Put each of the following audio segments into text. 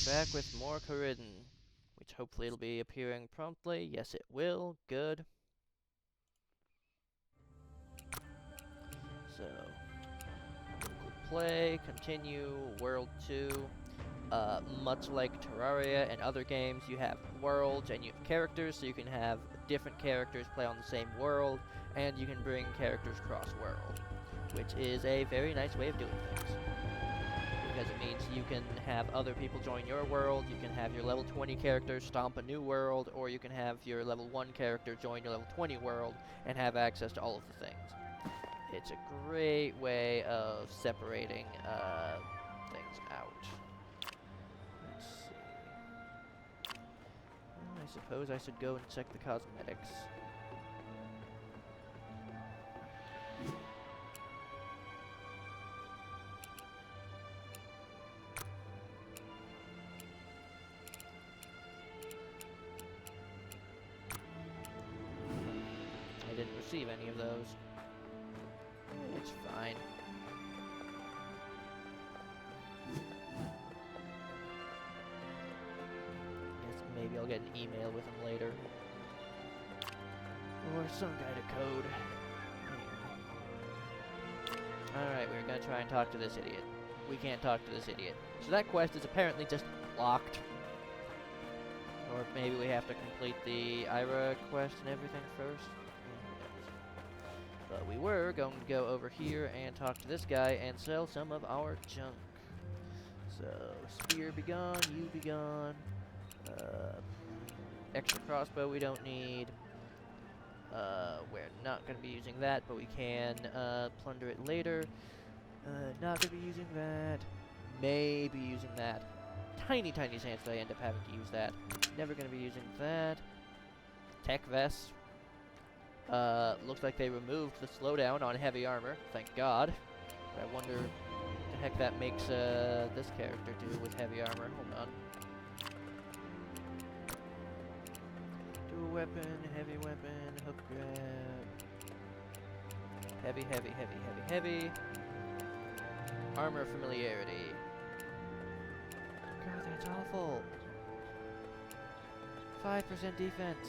back with more Coridden, which hopefully it'll be appearing promptly. Yes, it will. Good. So, play, continue, World 2. Much like Terraria and other games, you have worlds and you have characters, so you can have different characters play on the same world, and you can bring characters cross-world, which is a very nice way of doing things. Because it means you can have other people join your world, you can have your level 20 character stomp a new world, or you can have your level 1 character join your level 20 world and have access to all of the things. It's a great way of separating things out. Let's see. Well, I suppose I should go and check the cosmetics. I didn't receive any of those. It's fine. Guess maybe I'll get an email with him later. Or some kind of code. Anyway. Alright, we're gonna try and talk to this idiot. We can't talk to this idiot. So that quest is apparently just locked. Or maybe we have to complete the Ira quest and everything first. But we were going to go over here and talk to this guy and sell some of our junk. So, spear be gone, you be gone. Extra crossbow we don't need. We're not going to be using that, but we can plunder it later. Not going to be using that. Maybe using that. Tiny chance that I end up having to use that. Never going to be using that. Tech vest. Looks like they removed the slowdown on heavy armor, thank God. But I wonder what the heck that makes this character do with heavy armor. Hold on. Dual weapon, heavy weapon, hook grab. Heavy. Armor familiarity. God, that's awful. 5% defense.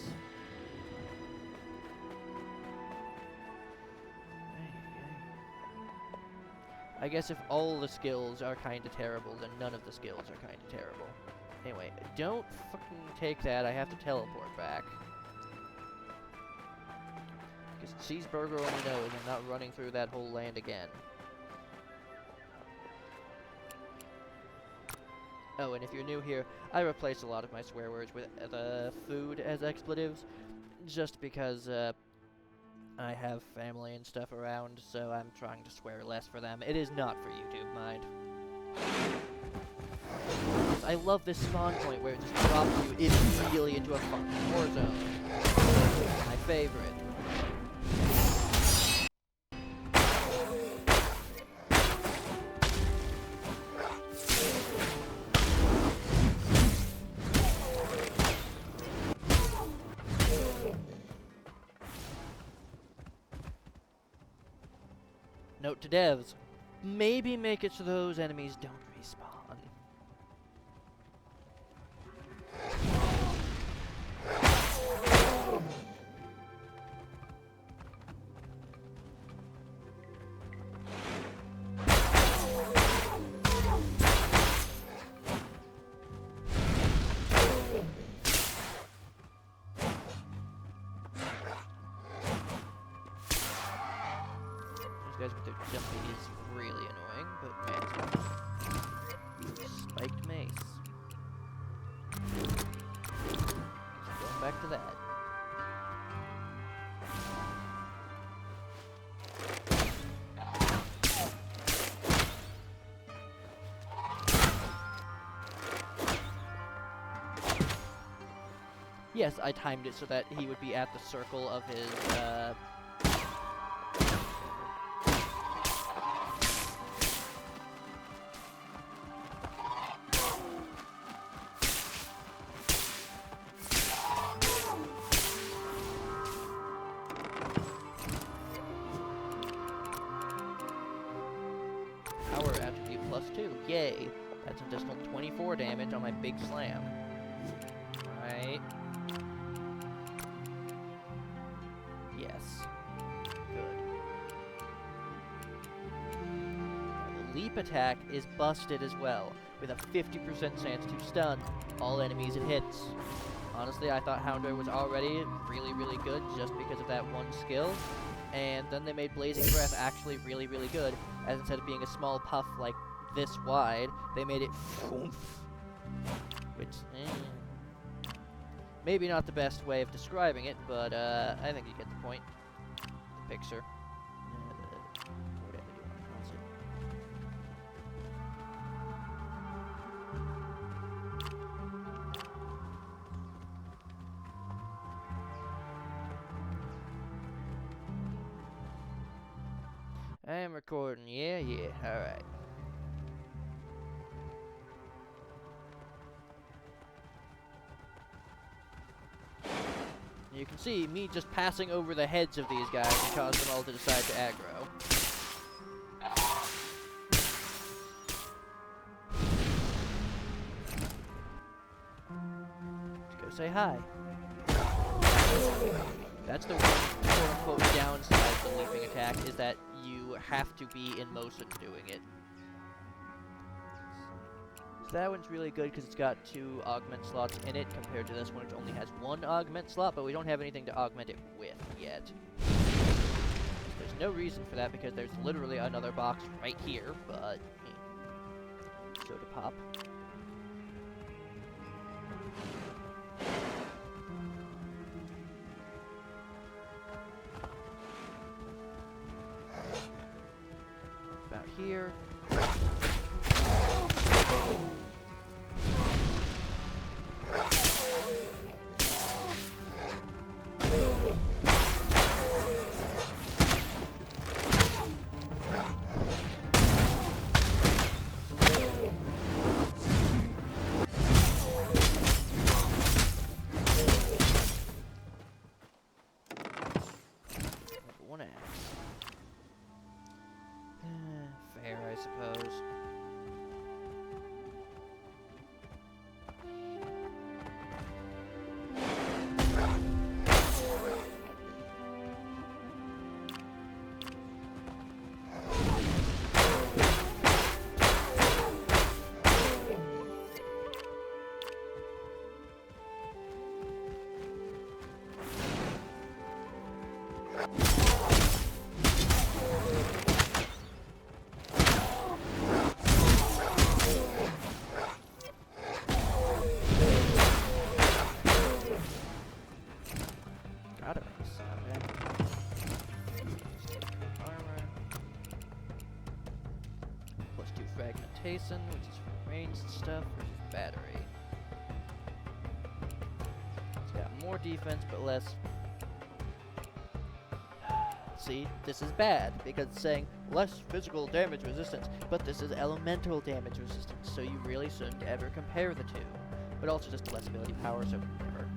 I guess if all the skills are kinda terrible, then none of the skills are kinda terrible. Anyway, don't fucking take that, I have to teleport back. Because Cheeseburger only knows I'm not running through that whole land again. Oh, and if you're new here, I replace a lot of my swear words with food as expletives, just because, I have family and stuff around, so I'm trying to swear less for them. It is not for YouTube, mind. I love this spawn point where it just drops you immediately into a fucking war zone. My favorite. Note to devs, maybe make it so those enemies don't respawn. Guys with their jumping is really annoying, but man, spiked mace. Going back to that. Yes, I timed it so that he would be at the circle of his, +2. Yay. That's an additional 24 damage on my big slam. Right. Yes. Good. The leap attack is busted as well, with a 50% chance to stun all enemies it hits. Honestly, I thought Houndour was already really, really good just because of that one skill. And then they made Blazing Breath actually really, really good, as instead of being a small puff like this wide, they made it poof, which, maybe not the best way of describing it, but I think you get the point. The picture. Whatever you want to pronounce it. I am recording, yeah, alright. You can see me just passing over the heads of these guys and cause them all to decide to aggro. Let's go say hi. That's the one quote-unquote downside of the leaping attack, is that you have to be in motion doing it. So that one's really good because it's got 2 augment slots in it compared to this one which only has 1 augment slot, but we don't have anything to augment it with yet. There's no reason for that because there's literally another box right here, but soda pop. About here. One axe. Fair, I suppose. Fragmentation, which is for ranged stuff, versus battery. It's got more defense, but less. See, this is bad, because it's saying less physical damage resistance, but this is elemental damage resistance, so you really shouldn't ever compare the two. But also just less ability power, so whatever.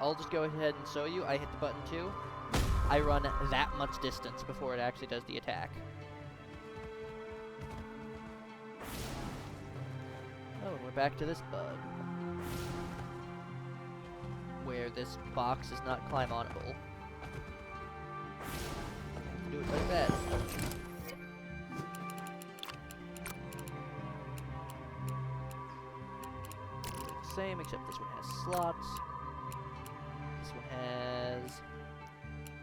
I'll just go ahead and show you. I hit the button too. I run that much distance before it actually does the attack. Oh, and we're back to this bug. Where this box is not climb-onable. Do it like that. Same, except this one has slots. This one has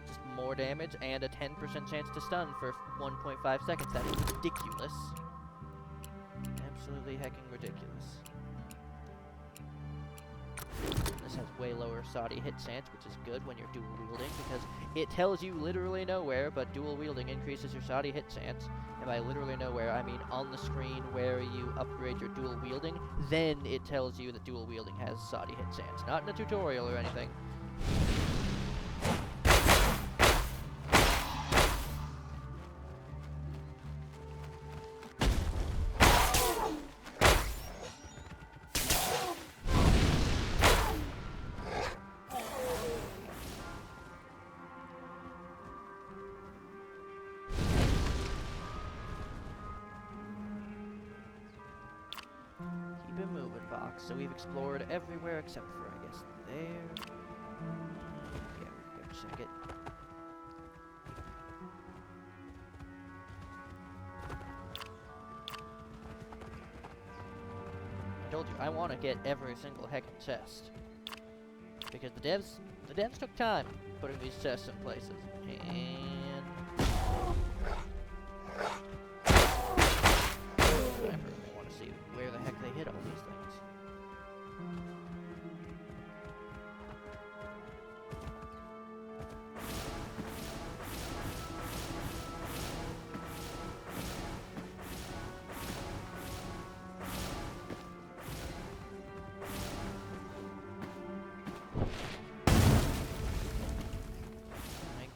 just more damage and a 10% chance to stun for 1.5 seconds. That is ridiculous. Absolutely hecking ridiculous. This has way lower Saudi hit stance, which is good when you're dual wielding, because it tells you literally nowhere, but dual wielding increases your Saudi hit stance. And by literally nowhere, I mean on the screen where you upgrade your dual wielding, then it tells you that dual wielding has Saudi hit stance. Not in a tutorial or anything. Keep it moving, Fox. So we've explored everywhere except for, I guess, there. Yeah, we'll go check it. I told you, I want to get every single heckin' chest. Because the devs took time putting these chests in places. And I want to see where the heck they hit all these things.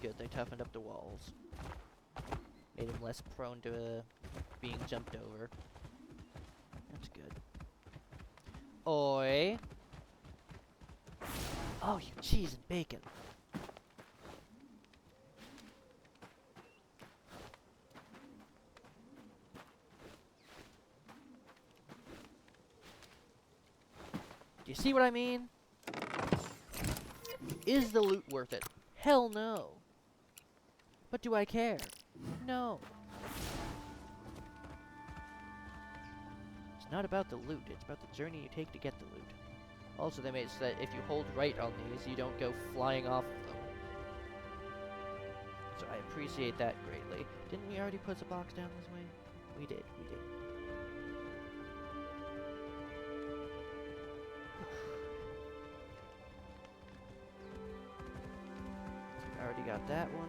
Good, they toughened up the walls. Made him less prone to being jumped over. That's good. Oi! Oh, you cheese and bacon! Do you see what I mean? Is the loot worth it? Hell no! But do I care? No. It's not about the loot, it's about the journey you take to get the loot. Also, they made it so that if you hold right on these, you don't go flying off of them. So I appreciate that greatly. Didn't we already put the box down this way? We did, we did. Already got that one.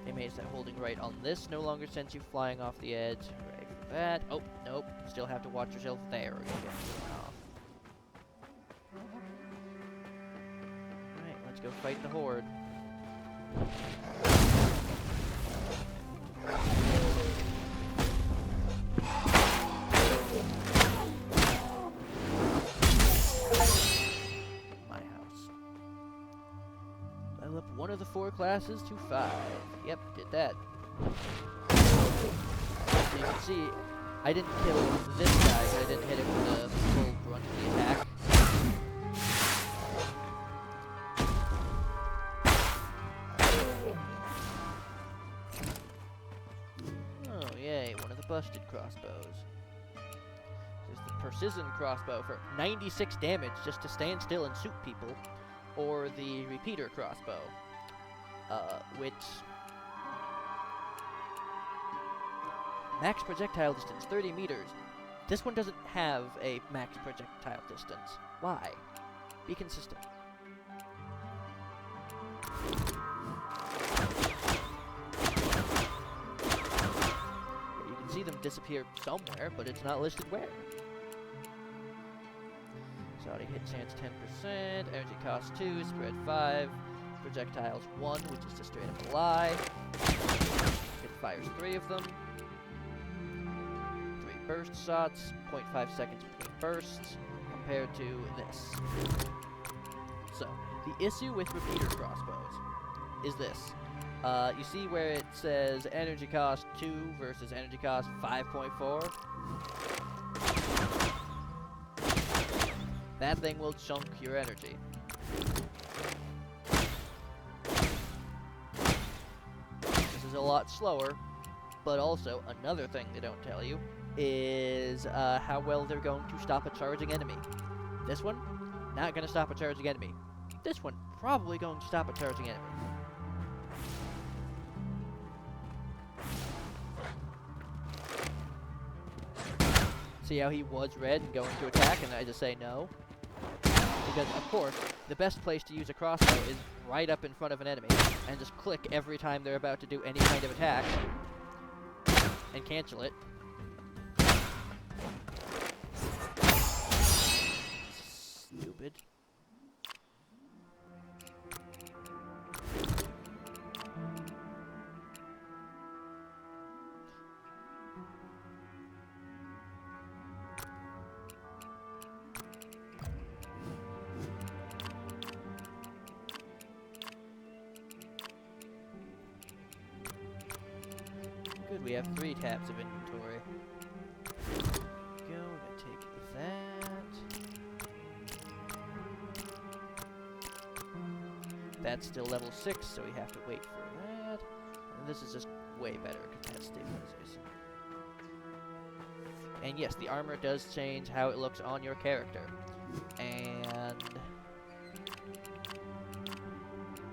They made it so that holding right on this no longer sends you flying off the edge. Right for that. Oh, nope. Still have to watch yourself there or you'll get thrown off. Alright, let's go fight the horde. Up one of the 4 classes to 5. Yep, did that. So you can see, I didn't kill this guy, but I didn't hit him with the full brunt of the attack. Oh, yay, one of the busted crossbows. There's the precision crossbow for 96 damage just to stand still and shoot people. Or the repeater crossbow, which max projectile distance 30 meters. This one doesn't have a max projectile distance. Why? Be consistent. You can see them disappear somewhere, but it's not listed where. Saudi hit chance 10%, energy cost 2, spread 5, projectiles 1, which is just straight up a lie. It fires 3 of them. 3 burst shots, 0.5 seconds between bursts, compared to this. So, the issue with repeater crossbows is this. You see where it says energy cost 2 versus energy cost 5.4? That thing will chunk your energy. This is a lot slower, but also another thing they don't tell you is how well they're going to stop a charging enemy. This one, not going to stop a charging enemy. This one, probably going to stop a charging enemy. See how he was red and going to attack, and I just say no? Because, of course, the best place to use a crossbow is right up in front of an enemy, and just click every time they're about to do any kind of attack, and cancel it. Stupid. Good, we have 3 tabs of inventory. Go, I take that. That's still level 6, so we have to wait for that. And this is just way better because it has stabilizers. And yes, the armor does change how it looks on your character. And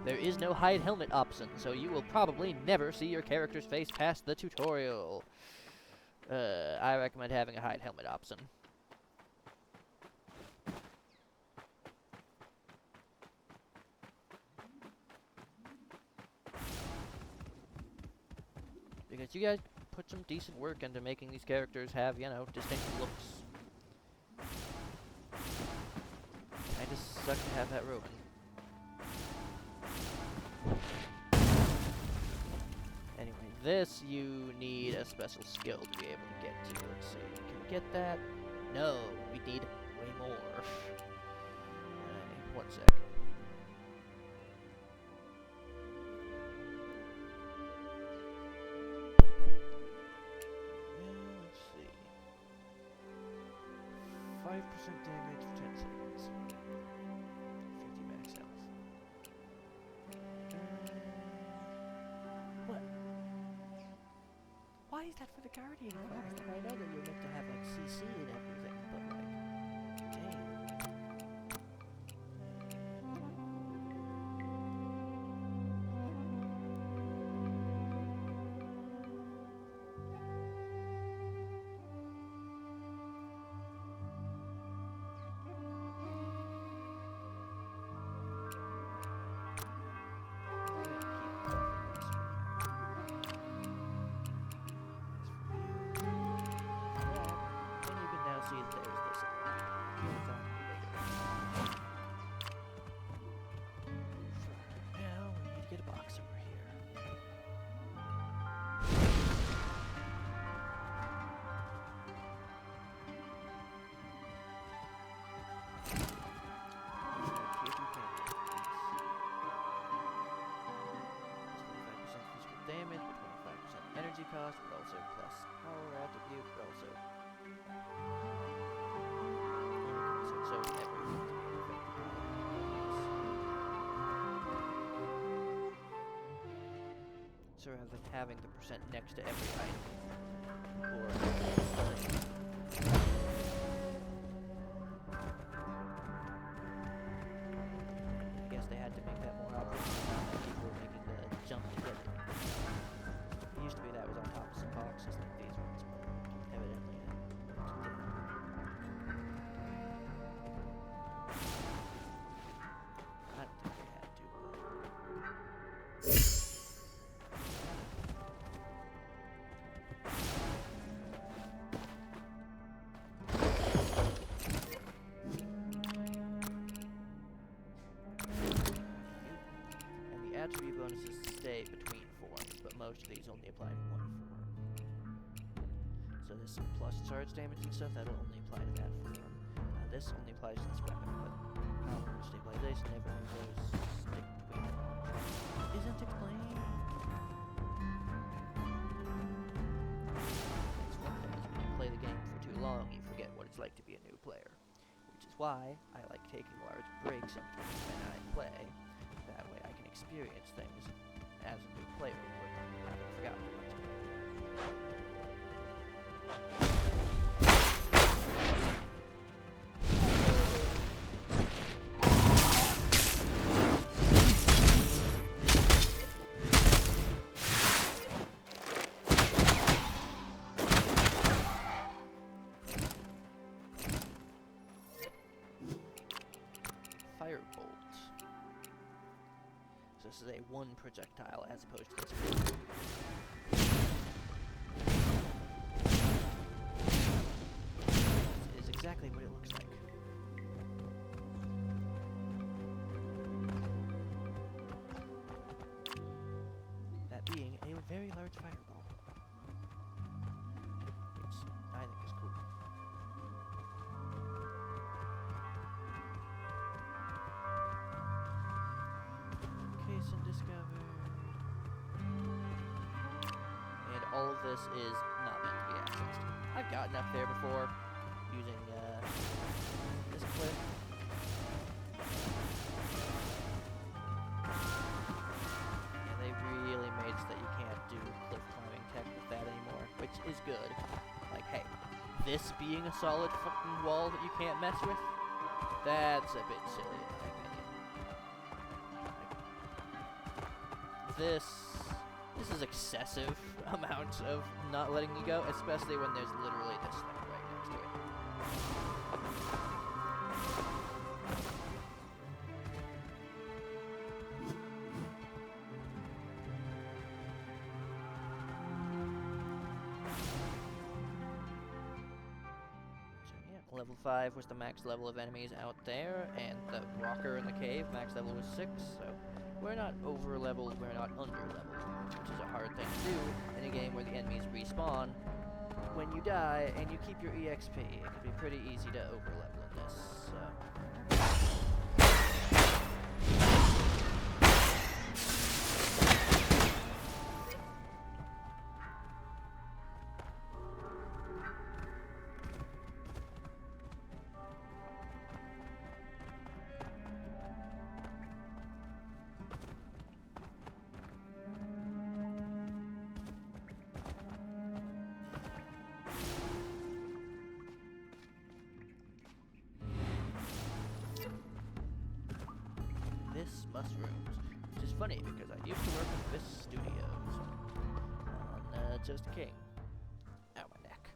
there is no hide helmet option, so you will probably never see your character's face past the tutorial. I recommend having a hide helmet option. Because you guys put some decent work into making these characters have, you know, distinct looks. Kinda suck to have that ruined. Anyway, this you need a special skill to be able to get to. Let's see, can we get that? No, we need way more. One sec. Let's see. 5% damage for 10 seconds. 50 max health. What? Why is that for the Guardian class? Like, I know that you're meant to have, like, CC and everything, but, like, damn. See that there's this now we need to get a box over here. Damage, but 25% energy cost, but also plus power attribute, but also so everything. So rather than having the percent next to every item, or I guess they had to make that more obvious now that people were making the jump to get it. It used to be that was on top of some boxes like these ones, but evidently it didn't. I don't think they had to. And the attribute bonuses stay between forms, but most of these only apply to one form. So there's some plus charge damage and stuff that'll only apply to that form. This only applies to this weapon, but power and stabilization, every one of those stick between forms. Isn't explained. That's one thing, is when you play the game for too long, you forget what it's like to be a new player. Which is why I like taking large breaks in between when I play. That way I can experience things as a new player would, having forgotten what to do. this is a one projectile as opposed to this one. This is exactly what it looks like. That being a very large fireball. Which I think is cool. Location discovered. And all of this is not meant to be accessed. I've gotten up there before using this cliff. And they really made it so that you can't do cliff climbing tech with that anymore, which is good. Like, hey, this being a solid fucking wall that you can't mess with, that's a bit silly in my opinion. Like, this is excessive amounts of not letting you go, especially when there's literally this thing right next to it. So yeah, level 5 was the max level of enemies out there, and the rocker in the cave, max level was 6, so we're not over-leveled, we're not under-leveled, which is a hard thing to do in a game where the enemies respawn when you die and you keep your EXP. It can be pretty easy to over-level in this, so. This Mushrooms, which is funny because I used to work with This Studios on Just King. Ow, my neck.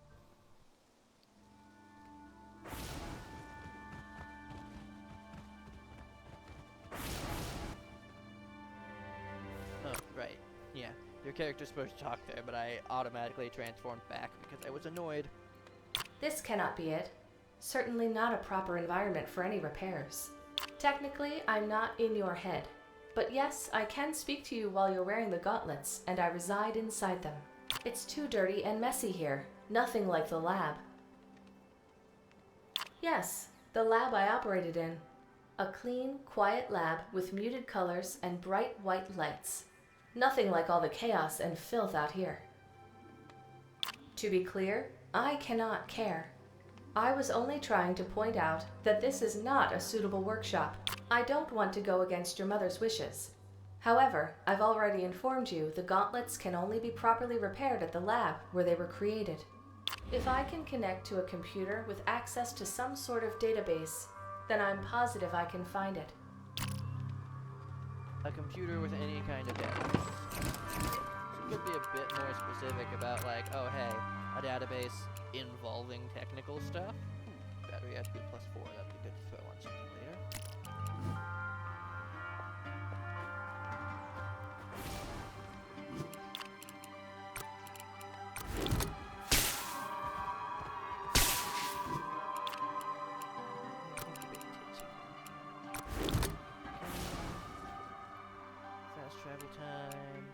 Oh, right. Yeah, your character's supposed to talk there, but I automatically transformed back because I was annoyed. This cannot be it. Certainly not a proper environment for any repairs. Technically, I'm not in your head. But yes, I can speak to you while you're wearing the gauntlets, and I reside inside them. It's too dirty and messy here. Nothing like the lab. Yes, the lab I operated in. A clean, quiet lab with muted colors and bright white lights. Nothing like all the chaos and filth out here. To be clear, I cannot care. I was only trying to point out that this is not a suitable workshop. I don't want to go against your mother's wishes. However, I've already informed you the gauntlets can only be properly repaired at the lab where they were created. If I can connect to a computer with access to some sort of database, then I'm positive I can find it. A computer with any kind of database. So it could be a bit more specific about like, oh hey, a database involving technical stuff. Battery attribute +4, that'd be good to throw on something later. Fast travel time.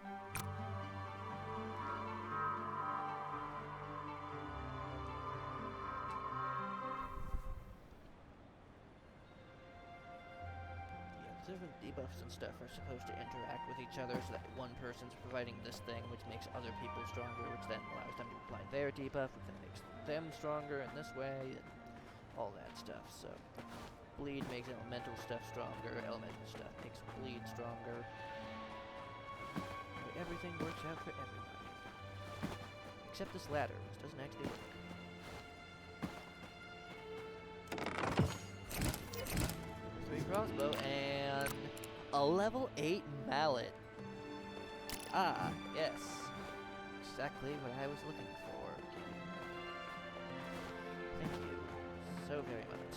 Different debuffs and stuff are supposed to interact with each other so that one person's providing this thing, which makes other people stronger, which then allows them to apply their debuff, which then makes them stronger in this way, and all that stuff. So, bleed makes elemental stuff stronger, elemental stuff makes bleed stronger. Everything works out for everybody. Except this ladder, which doesn't actually work. Crossbow and a level 8 mallet. Ah, yes. Exactly what I was looking for. Thank you so very much.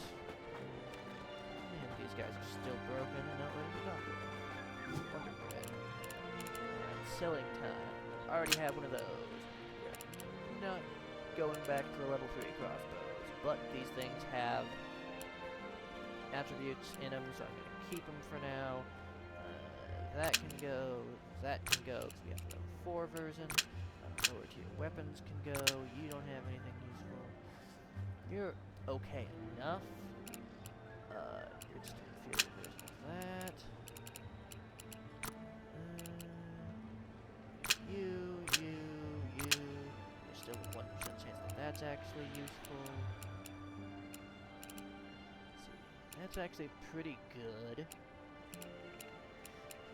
And these guys are still broken and not ready to go. Wonder Bread. Alright, selling time. Already have one of those. We're not going back to the level 3 crossbows, but these things have attributes in them, so I'm going to keep them for now. That can go, that can go, because we have the level 4 version. Lower tier weapons can go. You don't have anything useful. You're okay enough. You're just an inferior version of that. You're still a 1% chance that that's actually useful. Let's see. That's actually pretty good. If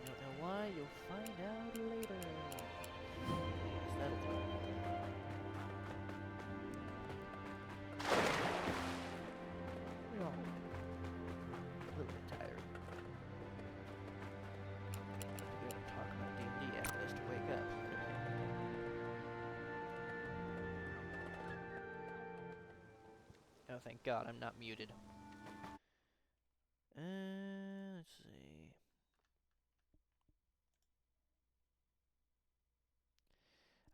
you don't know why, you'll find out later. Yes, that'll do. Oh, a little bit tired. I have to go and talk about D&D after this to wake up. Oh, thank God, I'm not muted. Let's see.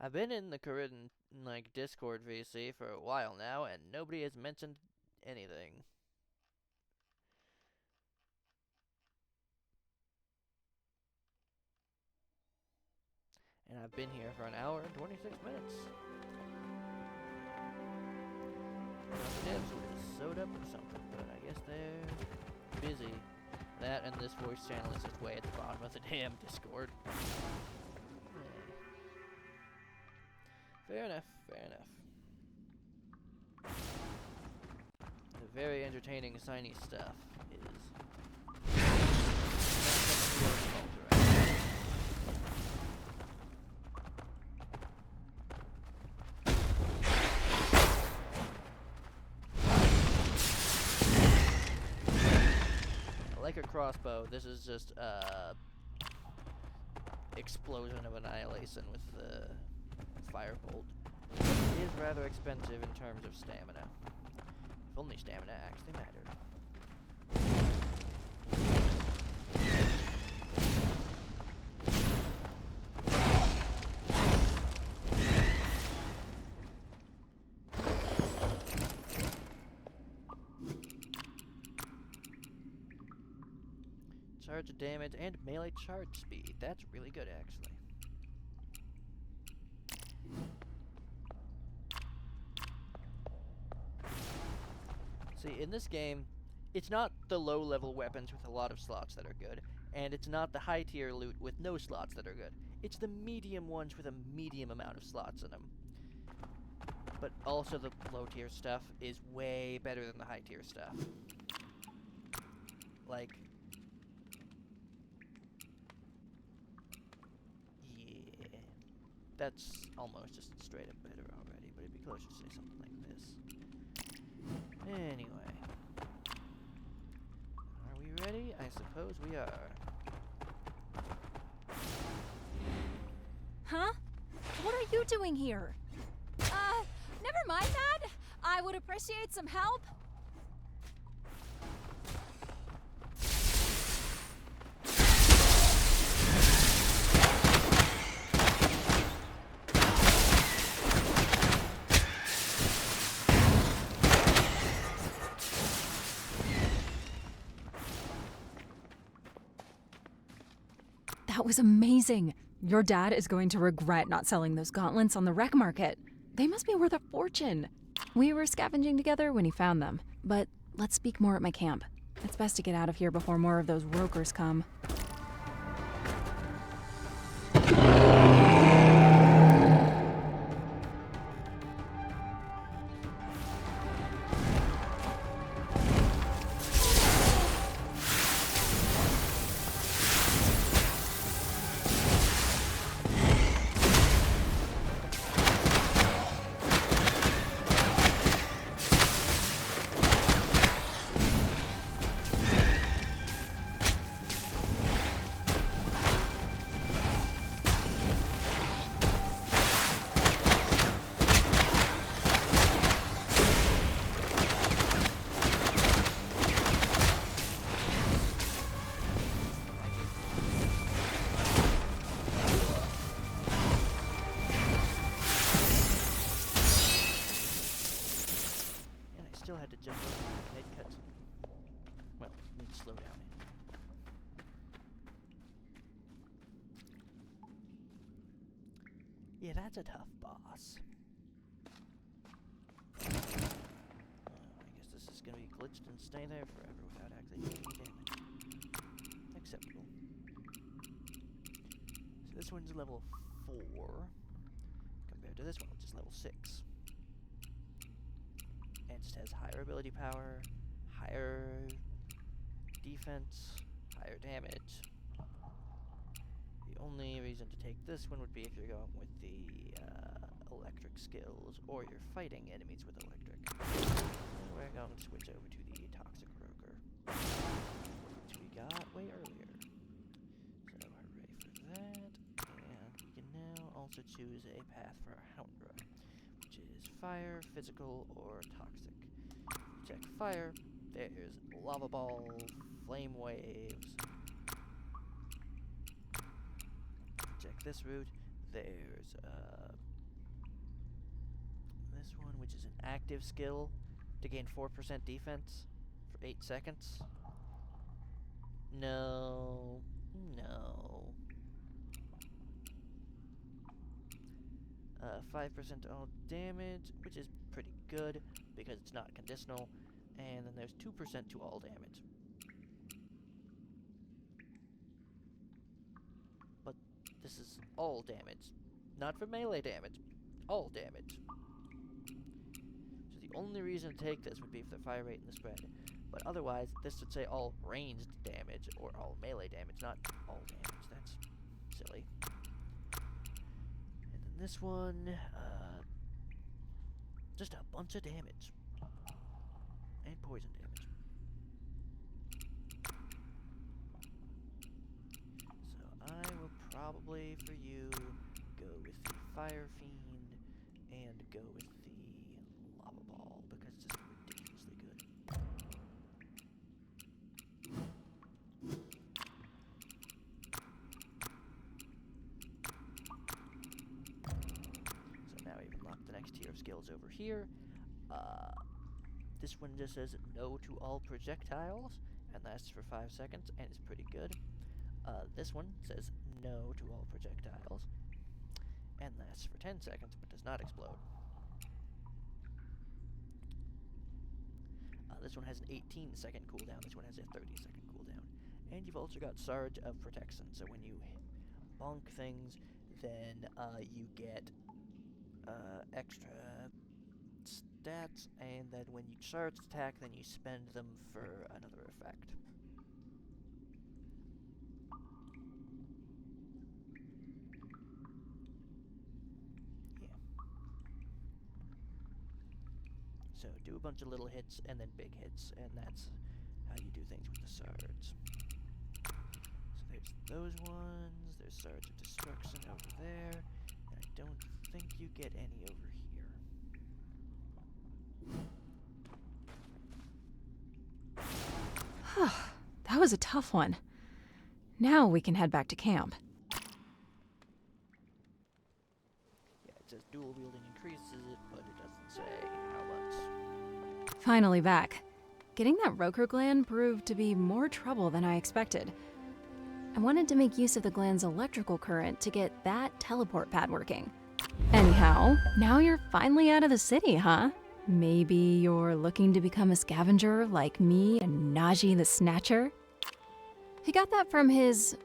I've been in the Coridden, Discord VC for a while now, and nobody has mentioned anything. And I've been here for an hour and 26 minutes. The devs were sewed up or something, but I guess they're busy. That and this voice channel is just way at the bottom of the damn Discord. Fair enough, fair enough. The very entertaining shiny stuff is like a crossbow. This is just explosion of annihilation with the firebolt. It is rather expensive in terms of stamina. If only stamina actually mattered. Charge damage and melee charge speed. That's really good, actually. See, in this game, it's not the low-level weapons with a lot of slots that are good, and it's not the high-tier loot with no slots that are good. It's the medium ones with a medium amount of slots in them. But also the low-tier stuff is way better than the high-tier stuff. Like... yeah... That's almost just straight up better already, but it'd be closer to say something like this. Anyway. Are we ready? I suppose we are. Huh? What are you doing here? Never mind that. I would appreciate some help. That was amazing. Your dad is going to regret not selling those gauntlets on the wreck market. They must be worth a fortune. We were scavenging together when he found them, but let's speak more at my camp. It's best to get out of here before more of those rokers come. still had to jump over mid cutscene. Well, mid slow down. Yeah, that's a tough boss. I guess this is gonna be glitched and stay there forever without actually doing any damage. Acceptable. So this one's level 4 compared to this one, which is level 6. And it just has higher ability power, higher defense, higher damage. The only reason to take this one would be if you're going with the electric skills, or you're fighting enemies with electric. And we're going to switch over to the toxic roker, which we got way earlier. So hooray for that. And we can now also choose a path for our Houndra, which is fire, physical, or toxic. Check fire, there's lava ball, flame waves. Check this route, there's this one, which is an active skill to gain 4% defense for 8 seconds. No. 5% all damage, which is pretty good because it's not conditional. And then there's 2% to all damage. But this is all damage. Not for melee damage. All damage. So the only reason to take this would be if the fire rate and the spread. But otherwise, this would say all ranged damage or all melee damage, not all damage. That's silly. And then this one, just a bunch of damage. And poison damage. So I will probably, for you, go with the Fire Fiend and go with the Lava Ball, because it's just ridiculously good. So now we've unlocked the next tier of skills over here. This one just says no to all projectiles, and lasts for 5 seconds, and is pretty good. This one says no to all projectiles, and lasts for 10 seconds, but does not explode. This one has an 18-second cooldown, this one has a 30-second cooldown. And you've also got Surge of Protection, so when you bonk things, then you get extra stats, and then when you charge attack, then you spend them for another effect. Yeah. So do a bunch of little hits and then big hits, and that's how you do things with the Sarge. So there's those ones, there's Sarge of Destruction over there, and I don't think you get any over here. That was a tough one. Now we can head back to camp. Yeah, it says dual wielding increases it, but it doesn't say how much. Finally back. Getting that Roker gland proved to be more trouble than I expected. I wanted to make use of the gland's electrical current to get that teleport pad working. Anyhow, now you're finally out of the city, huh? Maybe you're looking to become a scavenger like me and Najee the Snatcher? He got that from his,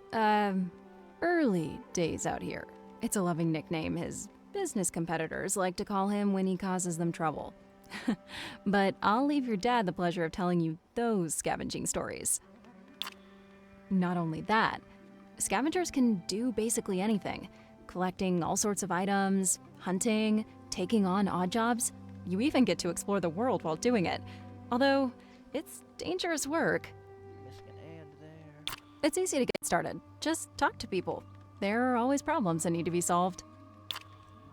early days out here. It's a loving nickname his business competitors like to call him when he causes them trouble. But I'll leave your dad the pleasure of telling you those scavenging stories. Not only that, scavengers can do basically anything. Collecting all sorts of items, hunting, taking on odd jobs. You even get to explore the world while doing it. Although, it's dangerous work. Missing an and there. It's easy to get started. Just talk to people. There are always problems that need to be solved.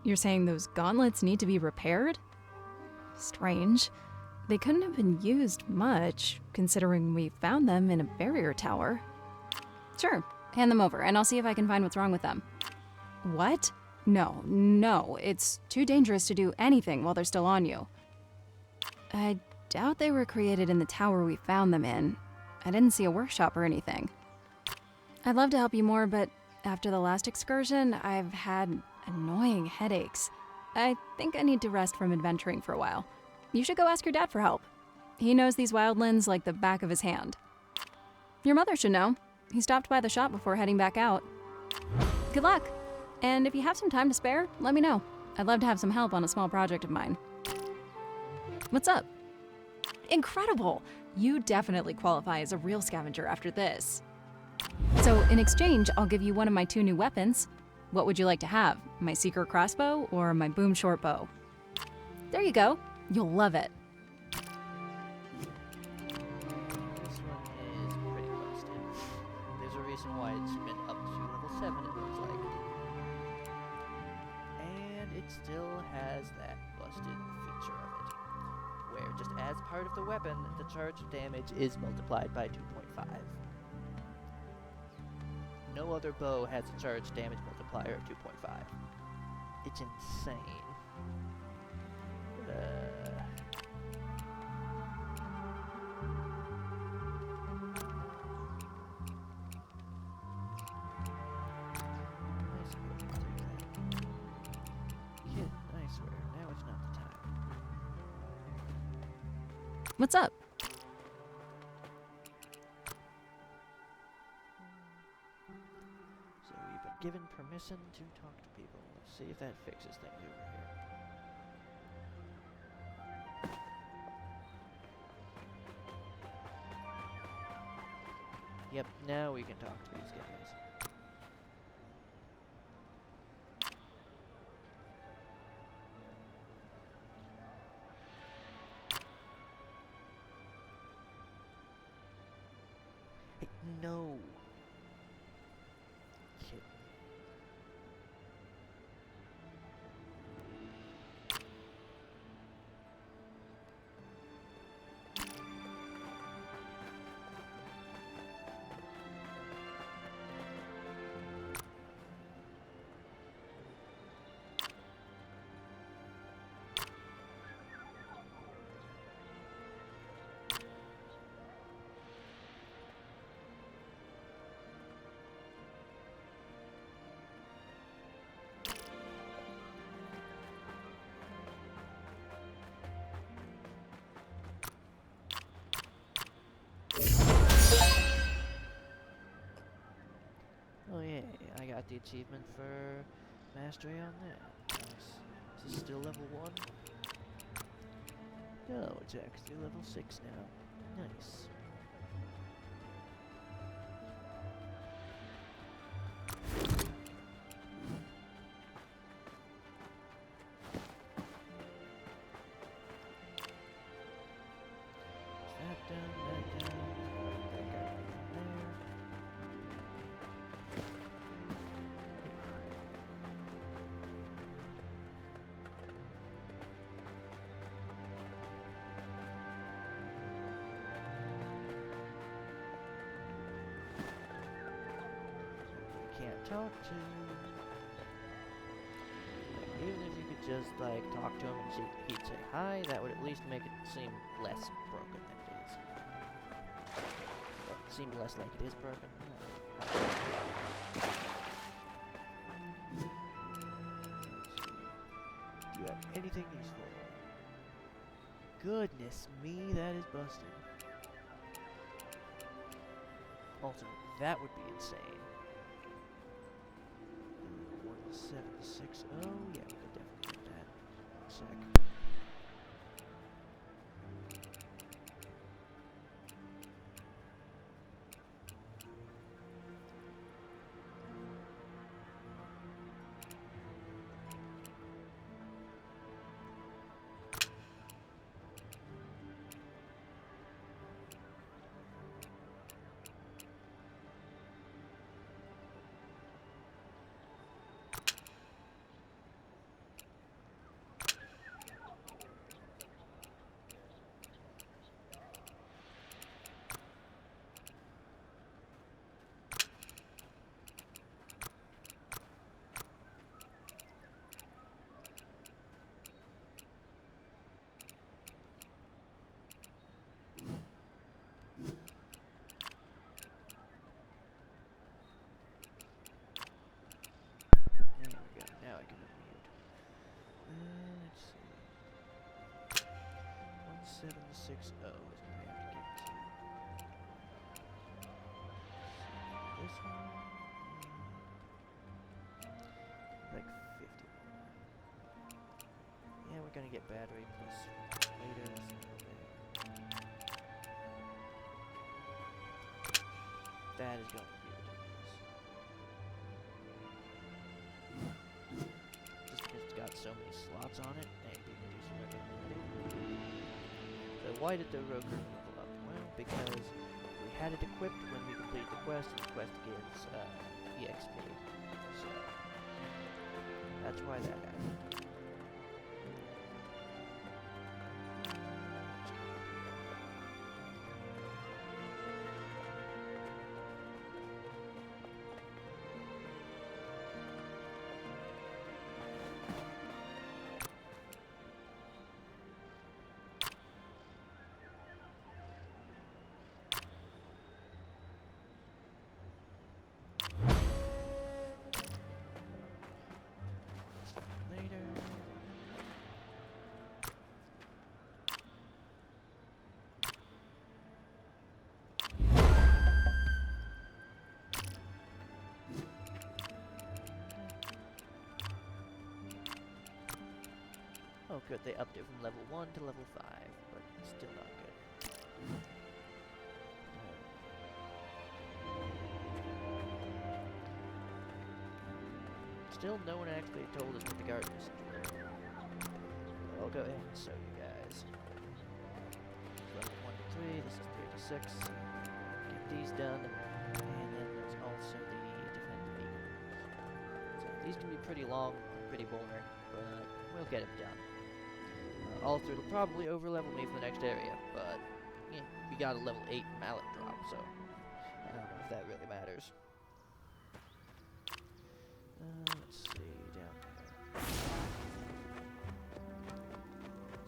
You're saying those gauntlets need to be repaired? Strange. They couldn't have been used much, considering we found them in a barrier tower. Sure, hand them over, and I'll see if I can find what's wrong with them. What? No, it's too dangerous to do anything while they're still on you. doubt they were created in the tower we found them in. I didn't see a workshop or anything. I'd love to help you more, but after the last excursion, I've had annoying headaches. I think I need to rest from adventuring for a while. You should go ask your dad for help. He knows these wildlands like the back of his hand. Your mother should know. He stopped by the shop before heading back out. Good luck! And if you have some time to spare, let me know. I'd love to have some help on a small project of mine. What's up? Incredible! You definitely qualify as a real scavenger after this. So in exchange, I'll give you one of my 2 new weapons. What would you like to have? My secret crossbow or my boom short bow? There you go. You'll love it. This one is pretty busted. There's a reason why it's been up to level 7, it looks like. And it still has that busted feature of it, where just as part of the weapon, the charge damage is multiplied by 2.5. No other bow has a charge damage multiplier of 2.5. It's insane. Kid, I swear, now it's not the time. What's up? So we've been given permission to talk to people. Let's see if that fixes things over here. Yep, now we can talk to these guys. Hey, no. Kid. Oh yeah, I got the achievement for mastery on that. Nice. Is this still level 1? No, it's actually level 6 now. Nice. That down, that down, that guy right there. Can't talk to. Like, even if you could just like talk to him and he'd say hi, that would at least make it seem less broken than it is. Well, seem less like it is broken. Do you have anything useful? Goodness me, that is busted. Also, that would be insane. 1760. Yeah, we could definitely do that. One sec. 760 is what we have to get to. This one, like 50 more. Yeah, we're gonna get battery plus later. That is going to be ridiculous. Just because it's got so many slots on it, and being reduced regularly. So why did the Roker level up? Well, because we had it equipped when we completed the quest, and the quest gives EXP. So that's why that happened. Later. Oh good, they upped it from level 1 to level 5, but still not good. Still no one actually told us what the guard missions were. I'll go ahead and show you guys. Level 1 to 3, this is 3 to 6. Get these done, and then there's also the defend vehicles. So these can be pretty long, pretty boring, but we'll get them done. Also, it'll probably over-level me for the next area, but yeah, we got a level 8 mallet drop, so I don't know if that really matters. Let's see, down there.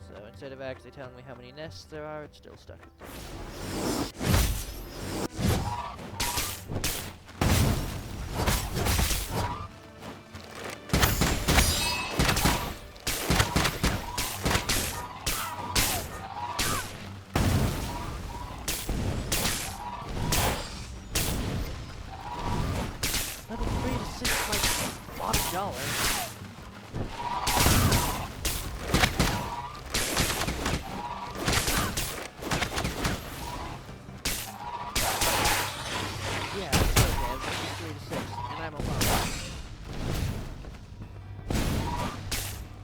So instead of actually telling me how many nests there are, it's still stuck at 3. Level 3 to 6 is like a lot of dollars. Yeah, it's okay. I'm 3 to 6, and I'm alone.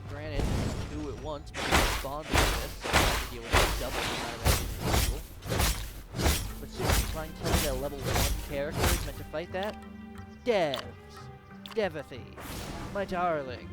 Granted, 2 at once, but we spawned with this, so I have to deal with double the amount of enemies usual. But seriously, trying to tell me that a level 1 character is meant to fight that? Devs! Devothy! My darling!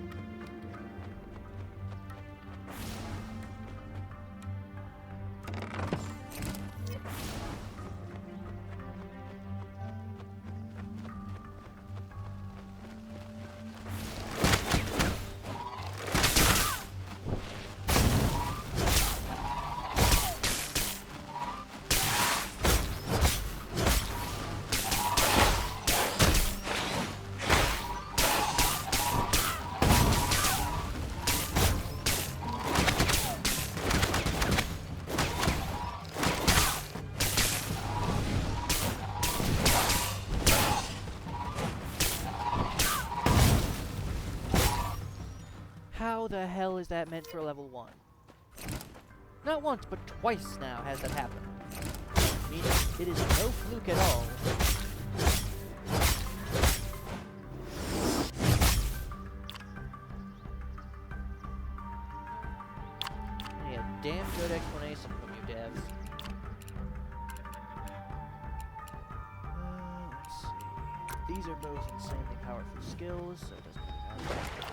How the hell is that meant for level 1? Not once, but twice now has that happened. Meaning, it is no fluke at all. I need a damn good explanation from you devs. Let's see. These are both insanely powerful skills, so it doesn't really matter.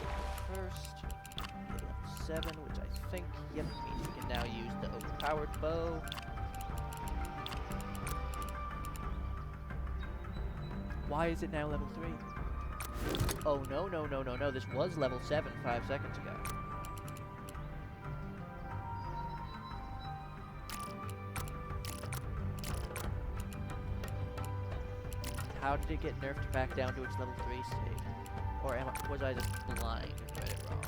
First, get level 7, which I think, yep, means we can now use the overpowered bow. Why is it now level 3? Oh, no, this was level 7 5 seconds ago. How did it get nerfed back down to its level 3 state? Or was I just blind and read it wrong?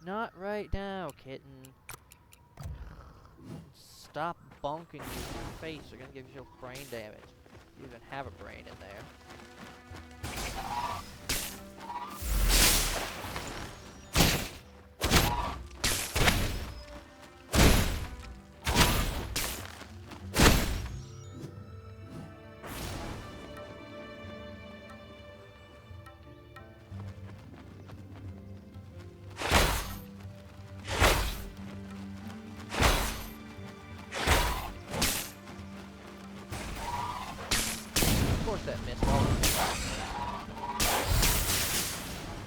Not right now, kitten. Stop bonking you in your face. You're gonna give yourself brain damage. You even have a brain in there. Of course that missed all of them.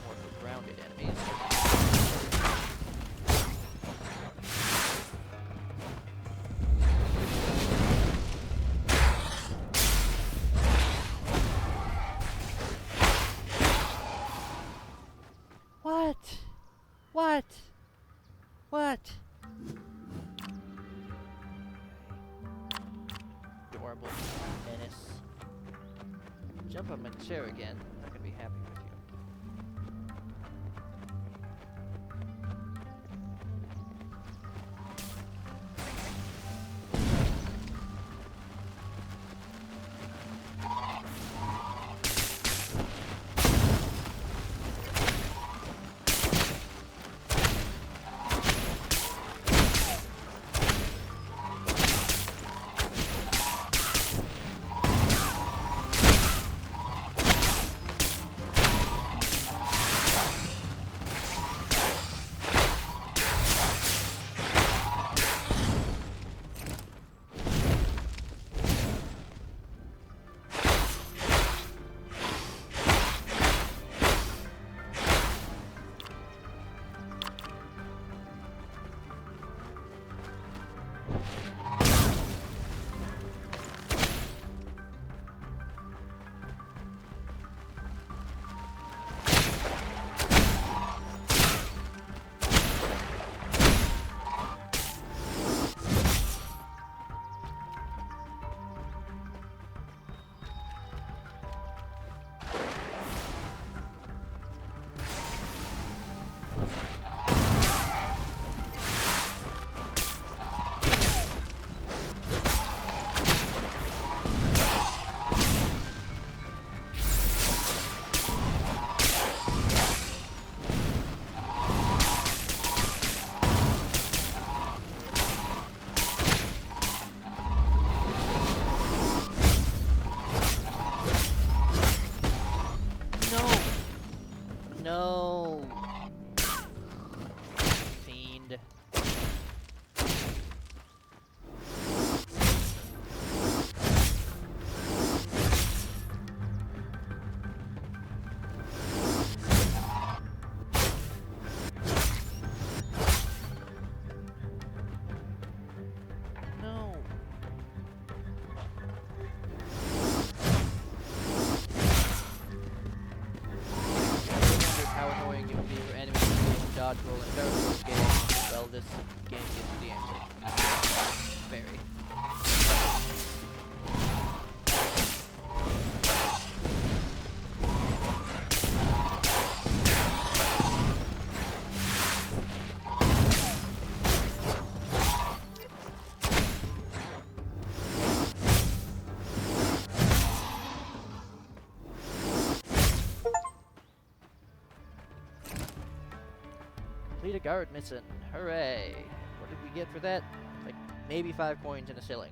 More for grounded enemies. What? What? What? Adorable menace. Jump on my chair again. I'm not gonna be happy with you. No! Fiend. No. How annoying it would be for enemies to be able to dodge roll in a Dark Souls game. Well, this game gives you the answer. Very. Complete a guard mission. Hooray! What did we get for that? Like, maybe 5 coins and a shilling.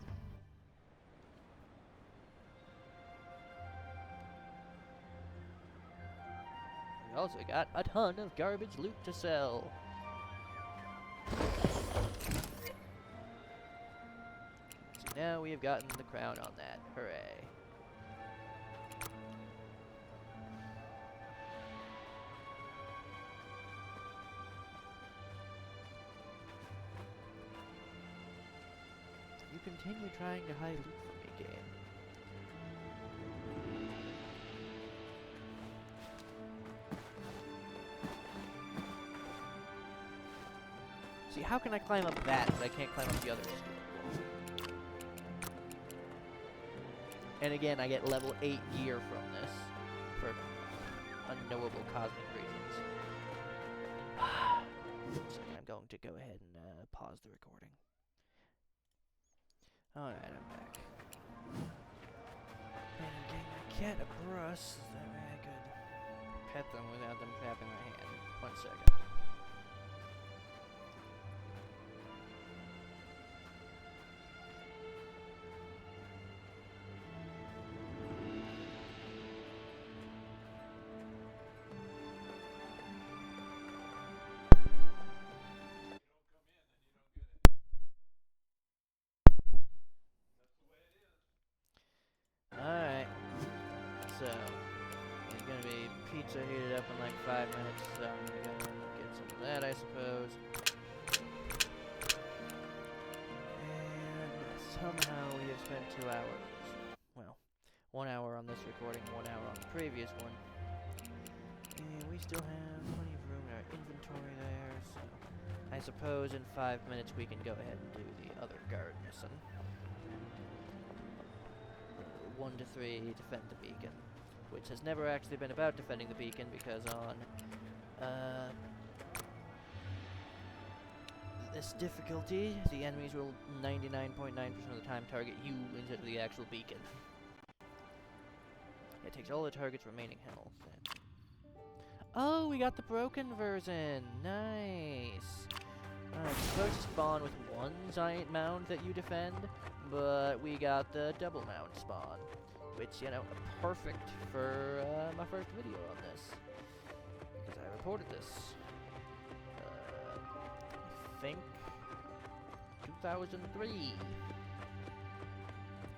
We also got a ton of garbage loot to sell. So now we have gotten the crown on that. Hooray. You continue trying to hide loot from me, game. See, how can I climb up that, but I can't climb up the other stupid wall? And again, I get level 8 gear from this, for unknowable cosmic reasons. 1 second, I'm going to go ahead and pause the recording. Alright, I'm back. And I'm getting my cat a brush, so that way I could pet them without them tapping my hand. 1 second. Alright, so there's gonna be pizza heated up in like 5 minutes, so I'm gonna go get some of that, I suppose. And somehow we have spent 2 hours. Well, 1 hour on this recording, 1 hour on the previous one. And we still have plenty of room in our inventory there, so I suppose in 5 minutes we can go ahead and do the other guard mission. 1 to 3, defend the beacon, which has never actually been about defending the beacon because on this difficulty, the enemies will 99.9% of the time target you instead of the actual beacon. It takes all the target's remaining health. Oh, we got the broken version! Nice! It's supposed to spawn with 1 giant mound that you defend, but we got the double mound spawn, which, you know, perfect for my first video on this, because I reported this, I think, 2003,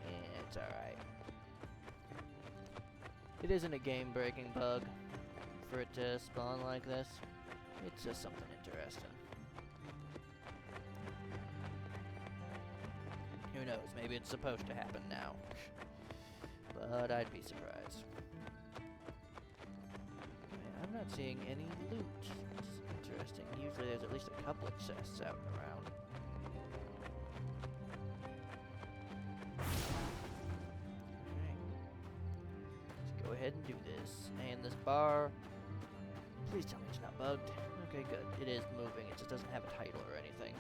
yeah, it's alright. It isn't a game-breaking bug for it to spawn like this, it's just something interesting. Who knows, maybe it's supposed to happen now. But I'd be surprised. Man, I'm not seeing any loot, which is interesting. Usually there's at least a couple of chests out and around. Okay. Let's go ahead and do this. And this bar, please tell me it's not bugged. Okay, good. It is moving, it just doesn't have a title or anything.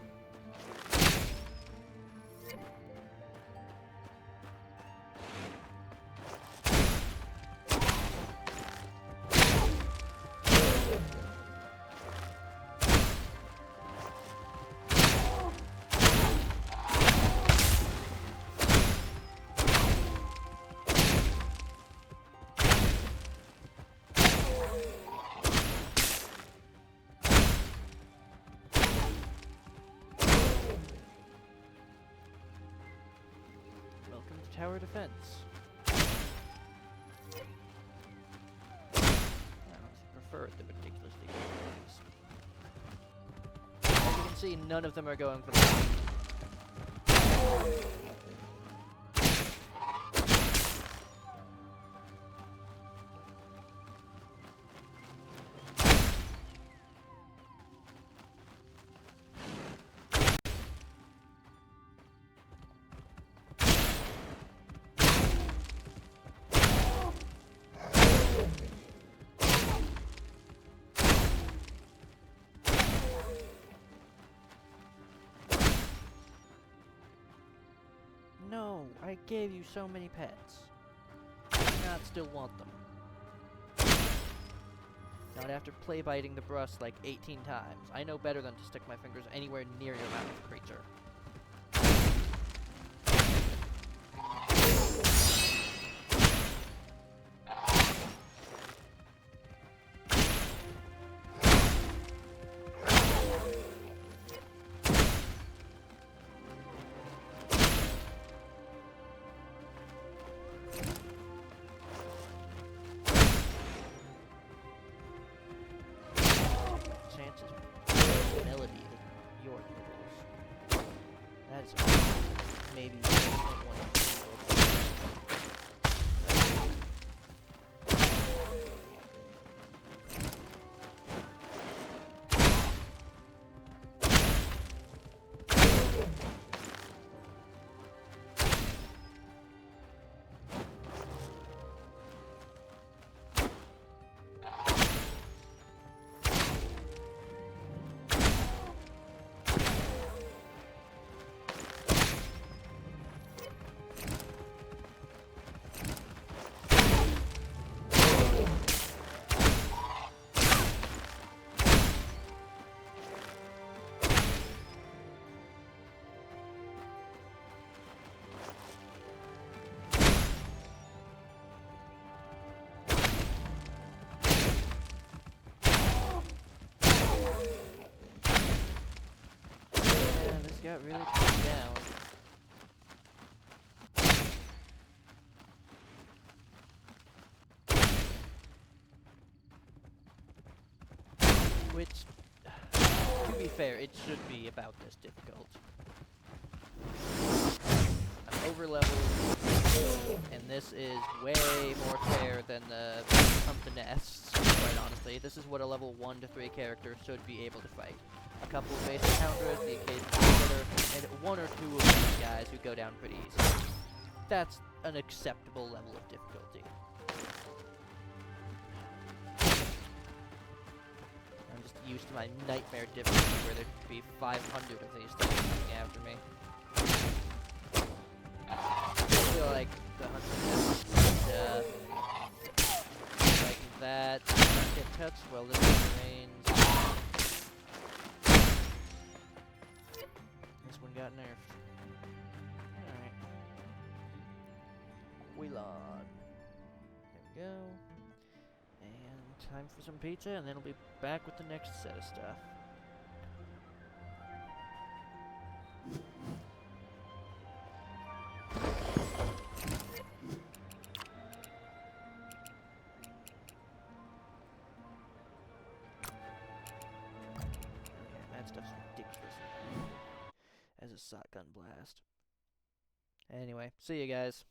Tower defense. I prefer the ridiculously good ones. As you can see, none of them are going for the No, I gave you so many pets. Do you not still want them? Not after play biting the brush like 18 times. I know better than to stick my fingers anywhere near your mouth, creature. Melody of your nipples. That's maybe got really turned down. Which, to be fair, it should be about this difficult. I'm over leveled, and this is way more fair than the Hunt the Nests, quite honestly. This is what a level 1 to 3 character should be able to fight. A couple of basic counters, the occasional killer, and 1 or 2 of these guys who go down pretty easy. That's an acceptable level of difficulty. I'm just used to my nightmare difficulty where there'd be 500 of these things coming after me. I feel like the hunter like that doesn't get touched while this remains. This one got nerfed. Alright. Wheelon. There we go. And time for some pizza, and then we'll be back with the next set of stuff. That stuff's ridiculous as a shotgun blast. Anyway, see you guys.